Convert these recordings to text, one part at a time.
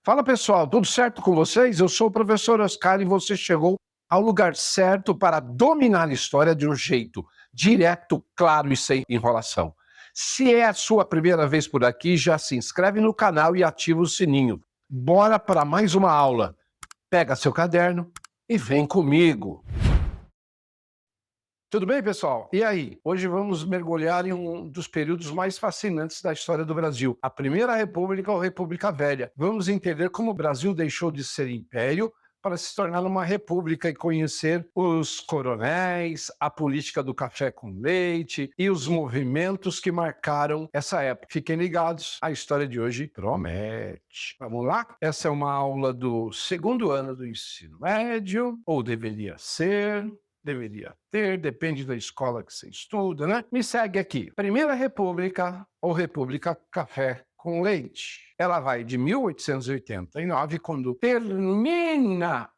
Fala pessoal, tudo certo com vocês? Eu sou o professor Oscar e você chegou ao lugar certo para dominar a história de um jeito direto, claro e sem enrolação. Se é a sua primeira vez por aqui, já se inscreve no canal e ativa o sininho. Bora para mais uma aula. Pega seu caderno e vem comigo. Tudo bem, pessoal? E aí? Hoje vamos mergulhar em um dos períodos mais fascinantes da história do Brasil, a Primeira República ou República Velha. Vamos entender como o Brasil deixou de ser império para se tornar uma república e conhecer os coronéis, a política do café com leite e os movimentos que marcaram essa época. Fiquem ligados, a história de hoje promete. Vamos lá? Essa é uma aula do segundo ano do ensino médio, ou deveria ser. Deveria ter, depende da escola que você estuda, né? Me segue aqui. Primeira República ou República Café com Leite. Ela vai de 1889, quando termina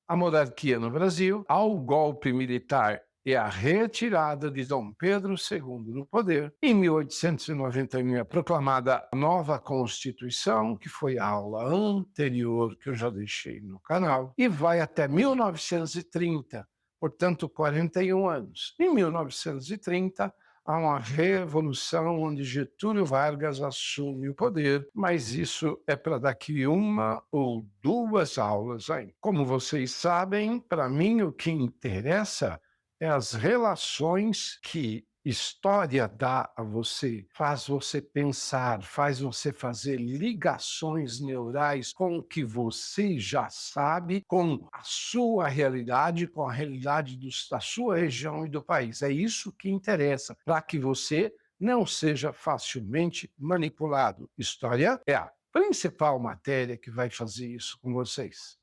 a monarquia no Brasil, ao golpe militar e a retirada de Dom Pedro II do poder. Em 1891 é proclamada a nova Constituição, que foi a aula anterior que eu já deixei no canal, e vai até 1930. Portanto, 41 anos. Em 1930, há uma revolução onde Getúlio Vargas assume o poder, mas isso é para daqui uma ou duas aulas ainda. Como vocês sabem, para mim o que interessa é as relações que história dá a você, faz você pensar, faz você fazer ligações neurais com o que você já sabe, com a sua realidade, com a realidade da sua região e do país. É isso que interessa, para que você não seja facilmente manipulado. História é a principal matéria que vai fazer isso com vocês.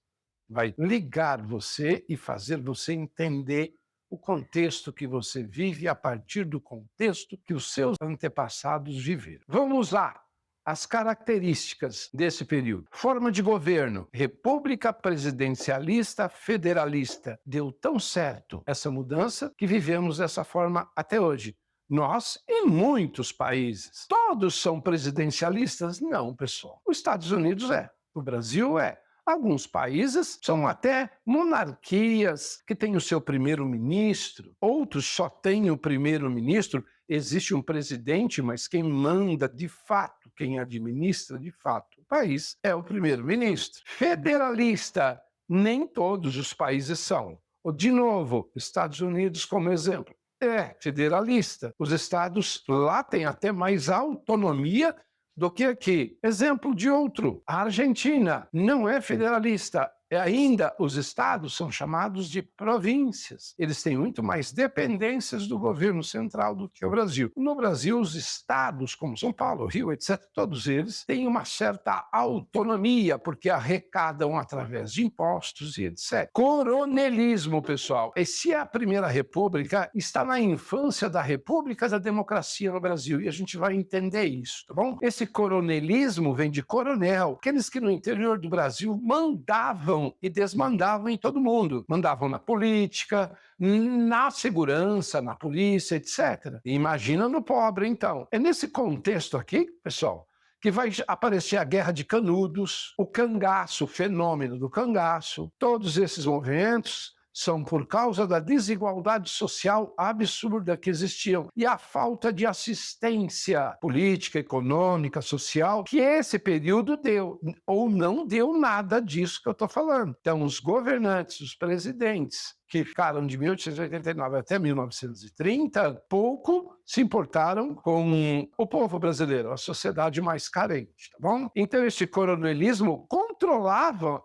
Vai ligar você e fazer você entender o contexto que você vive a partir do contexto que os seus antepassados viveram. Vamos lá! As características desse período. Forma de governo, república presidencialista federalista. Deu tão certo essa mudança que vivemos dessa forma até hoje. Nós e muitos países. Todos são presidencialistas? Não, pessoal. Os Estados Unidos é. O Brasil é. Alguns países são até monarquias que têm o seu primeiro-ministro, outros só têm o primeiro-ministro. Existe um presidente, mas quem manda de fato, quem administra de fato o país é o primeiro-ministro. Federalista, nem todos os países são. De novo, Estados Unidos como exemplo. É federalista. Os estados lá têm até mais autonomia do que aqui. Exemplo de outro, a Argentina não é federalista. Ainda os estados são chamados de províncias. Eles têm muito mais dependências do governo central do que o Brasil. No Brasil, os estados, como São Paulo, Rio, etc., todos eles têm uma certa autonomia, porque arrecadam através de impostos e etc. Coronelismo, pessoal. E se a Primeira República está na infância da República da Democracia no Brasil, e a gente vai entender isso, tá bom? Esse coronelismo vem de coronel, aqueles que no interior do Brasil mandavam e desmandavam em todo mundo. Mandavam na política, na segurança, na polícia, etc. E imagina no pobre, então. É nesse contexto aqui, pessoal, que vai aparecer a Guerra de Canudos, o cangaço, o fenômeno do cangaço. Todos esses movimentos são por causa da desigualdade social absurda que existiam e a falta de assistência política, econômica, social, que esse período deu, ou não deu nada disso que eu estou falando. Então, os governantes, os presidentes, que ficaram de 1889 até 1930, pouco se importaram com o povo brasileiro, a sociedade mais carente, tá bom? Então, esse coronelismo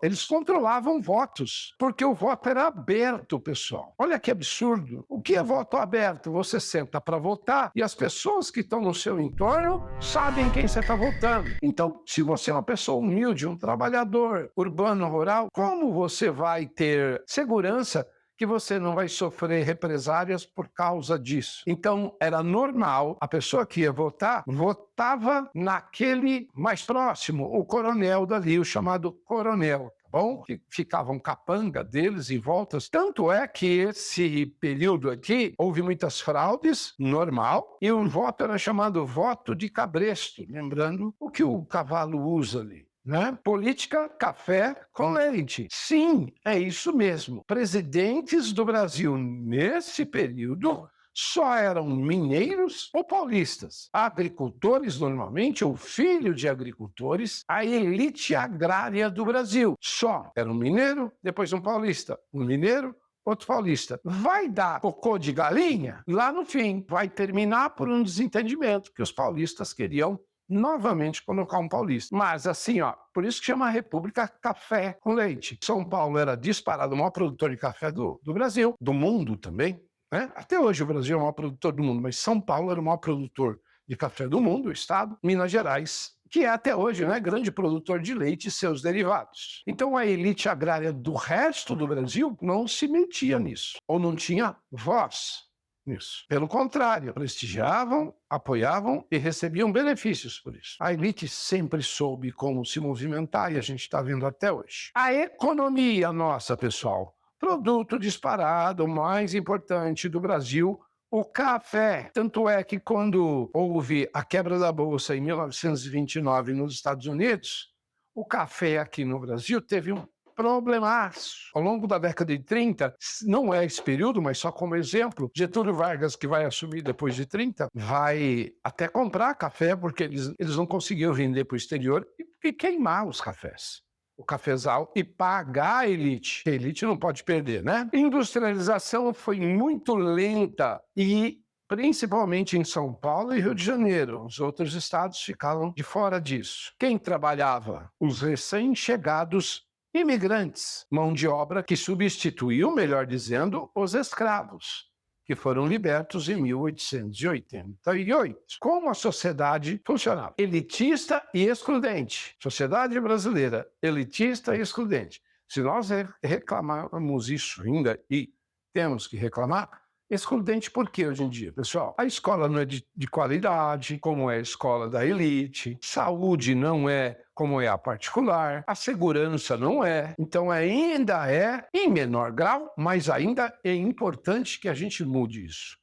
eles controlavam votos, porque o voto era aberto, pessoal. Olha que absurdo. O que é voto aberto? Você senta para votar e as pessoas que estão no seu entorno sabem quem você está votando. Então, se você é uma pessoa humilde, um trabalhador urbano, rural, como você vai ter segurança que você não vai sofrer represálias por causa disso? Então, era normal, a pessoa que ia votar, votava naquele mais próximo, o coronel dali, o chamado coronel. Bom, que ficavam capanga deles em voltas. Tanto é que esse período aqui houve muitas fraudes, normal, e o voto era chamado voto de cabresto, lembrando o que o cavalo usa ali. né? Política café com leite. Sim, é isso mesmo. Presidentes do Brasil nesse período só eram mineiros ou paulistas, agricultores normalmente, ou filho de agricultores, a elite agrária do Brasil. Só era um mineiro, depois um paulista, um mineiro, outro paulista. Vai dar cocô de galinha? Lá no fim, vai terminar por um desentendimento, que os paulistas queriam novamente colocar um paulista. Mas assim, ó, por isso que chama República Café com Leite. São Paulo era disparado o maior produtor de café do Brasil, do mundo também, né? Até hoje o Brasil é o maior produtor do mundo, mas São Paulo era o maior produtor de café do mundo, o estado. Minas Gerais, que é até hoje, né, grande produtor de leite e seus derivados. Então a elite agrária do resto do Brasil não se metia nisso, ou não tinha voz nisso. Pelo contrário, prestigiavam, apoiavam e recebiam benefícios por isso. A elite sempre soube como se movimentar e a gente está vendo até hoje. A economia nossa, pessoal, produto disparado, mais importante do Brasil, o café. Tanto é que quando houve a quebra da Bolsa em 1929 nos Estados Unidos, o café aqui no Brasil teve um problemaço. Ao longo da década de 30, não é esse período, mas só como exemplo, Getúlio Vargas, que vai assumir depois de 30, vai até comprar café, porque eles não conseguiam vender para o exterior e queimar os cafés. O cafezal e pagar a elite. A elite não pode perder, né? Industrialização foi muito lenta e principalmente em São Paulo e Rio de Janeiro. Os outros estados ficaram de fora disso. Quem trabalhava? Os recém-chegados imigrantes, mão de obra que substituiu, melhor dizendo, os escravos, que foram libertos em 1888. Como a sociedade funcionava? Elitista e excludente. Sociedade brasileira, elitista e excludente. Se nós reclamarmos isso ainda, e temos que reclamar, excludente por quê hoje em dia, pessoal? A escola não é de qualidade, como é a escola da elite, saúde não é como é a particular, a segurança não é. Então ainda é, em menor grau, mas ainda é importante que a gente mude isso.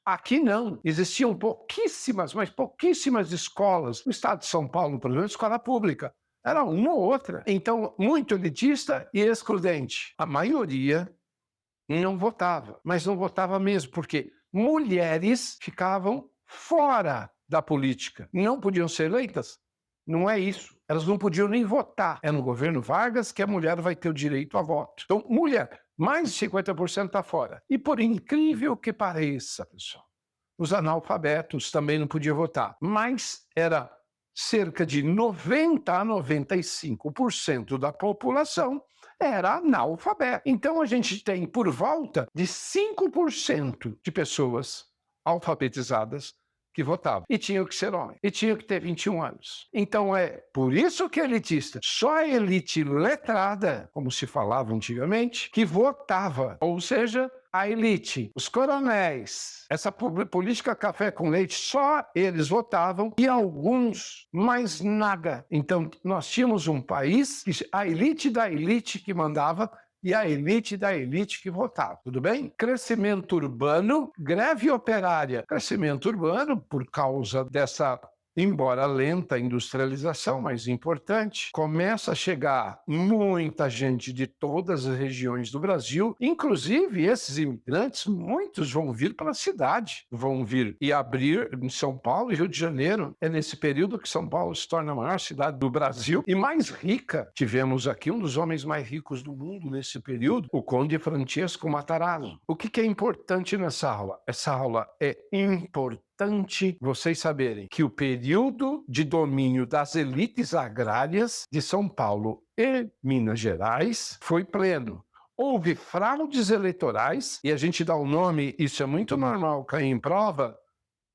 Aqui não, existiam pouquíssimas, mas pouquíssimas escolas. No estado de São Paulo, por exemplo, escola pública. Era uma ou outra. Então, muito elitista e excludente. A maioria não votava, mas não votava mesmo, porque mulheres ficavam fora da política, não podiam ser eleitas. Não é isso. Elas não podiam nem votar. É no governo Vargas que a mulher vai ter o direito a voto. Então, mulher, mais de 50% está fora. E por incrível que pareça, pessoal, os analfabetos também não podiam votar. Mas era cerca de 90 a 95% da população era analfabeta. Então a gente tem por volta de 5% de pessoas alfabetizadas que votavam. E tinham que ser homem. E tinham que ter 21 anos. Então é por isso que é elitista. Só a elite letrada, como se falava antigamente, que votava. Ou seja, a elite, os coronéis, essa política café com leite, só eles votavam e alguns mais nada. Então nós tínhamos um país que a elite da elite que mandava e a elite da elite que votava, tudo bem? Crescimento urbano, greve operária. Crescimento urbano por causa dessa, embora lenta, industrialização, mas importante, começa a chegar muita gente de todas as regiões do Brasil, inclusive esses imigrantes, muitos vão vir para a cidade, vão vir e abrir em São Paulo e Rio de Janeiro. É nesse período que São Paulo se torna a maior cidade do Brasil e mais rica. Tivemos aqui um dos homens mais ricos do mundo nesse período, o Conde Francesco Matarazzo. O que é importante nessa aula? Essa aula é importante vocês saberem que o período de domínio das elites agrárias de São Paulo e Minas Gerais foi pleno. Houve fraudes eleitorais, e a gente dá o nome, isso é muito normal, cair em prova,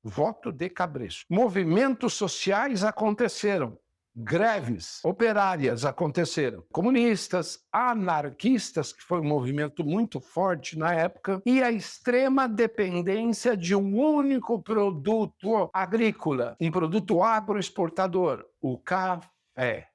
voto de cabresto. Movimentos sociais aconteceram. Greves operárias aconteceram, comunistas, anarquistas, que foi um movimento muito forte na época, e a extrema dependência de um único produto agrícola, um produto agroexportador, o café.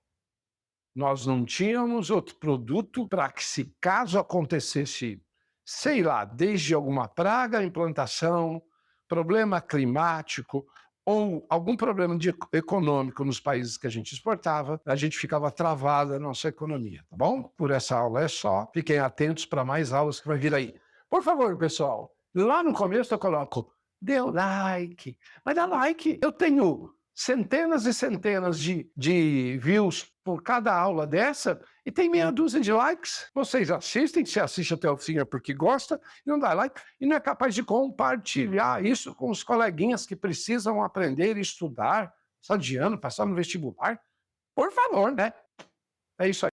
Nós não tínhamos outro produto para que, se caso acontecesse, sei lá, desde alguma praga, implantação, problema climático, ou algum problema econômico nos países que a gente exportava, a gente ficava travada a nossa economia, tá bom? Por essa aula é só. Fiquem atentos para mais aulas que vai vir aí. Por favor, pessoal, lá no começo eu coloco, dê o like. Mas dá like, eu tenho centenas e centenas de views por cada aula dessa e tem meia dúzia de likes. Vocês assistem, se assiste até o fim é porque gosta, e não dá like, e não é capaz de compartilhar isso com os coleguinhas que precisam aprender e estudar, só de ano, passar no vestibular. Por favor, né? É isso aí.